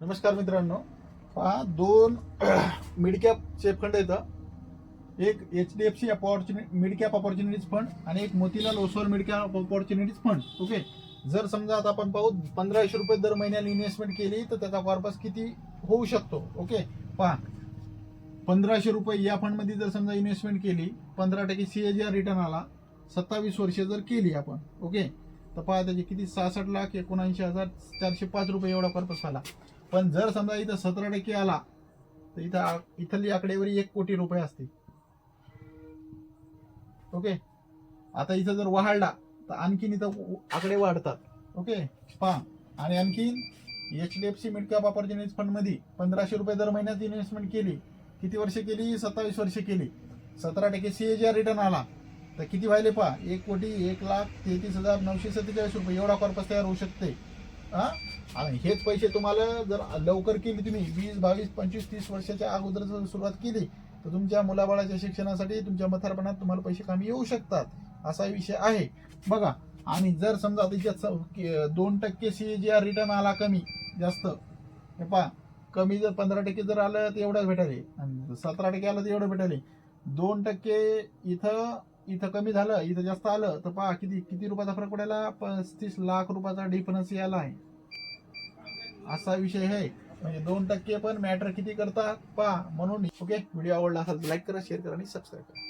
नमस्कार मित्रांनो, पहा दोन मिड कॅप सेफ फंड येतं. एक HDFC mid cap opportunities fund आणि एक Motilal Oswal mid cap opportunities fund. Okay, जर समजा आता आपण पाहू 1500 रुपये दर महिन्याला इन्व्हेस्टमेंट केली तर त्याचा कॉर्पस किती होऊ शकतो. ओके, पहा 1500 रुपये या फंडमध्ये जर समजा इन्व्हेस्टमेंट केली, 15% CAGR रिटर्न आला, 27 वर्षे जर केली आपण. ओके, तर पहा त्याचे किती 66,79,405 रुपये एवढा कॉर्पस आला. पण जर समजा इथं 17% आला तर इथली आकडेवारी 1 कोटी रुपये असते. ओके, आता इथं जर वाढला तर आणखीन इथं आकडे वाढतात. ओके, पहा आणि आणखीन HDFC mid cap opportunities fund मध्ये 1500 रुपये दर महिन्यात इन्व्हेस्टमेंट केली, किती वर्ष केली? 27 वर्ष केली, 17% CAGR रिटर्न आला तर किती व्हायले पहा, 1,33,947 रुपये एवढा कॉर्पस तयार होऊ शकते. आणि हेच पैसे तुम्हाला जर लवकर केली, तुम्ही 20, 22, 25, 30 वर्षाच्या अगोदर जर सुरुवात केली तर तुमच्या मुलाबाळाच्या शिक्षणासाठी तुमच्या म्हातारपणात तुम्हाला पैसे कमी येऊ शकतात. असा विषय आहे बघा. आणि जर समजा त्याच्यात 2% CAGR रिटर्न आला, कमी जास्त हे पहा, कमी जर 15% जर आलं तर एवढंच भेटायले, आणि 17% आलं तर एवढं भेटायले. 2% इथं कमी झालं, इथं जास्त आलं तर पहा किती किती रुपयाचा फरक पडायला, 35 लाख रुपयाचा डिफरन्स यायला आहे. असा विषय आहे. म्हणजे 2% पण मॅटर किती करतात पहा. म्हणून ओके, व्हिडिओ आवडला असेल तर लाईक करा, शेअर करा आणि सबस्क्राईब करा.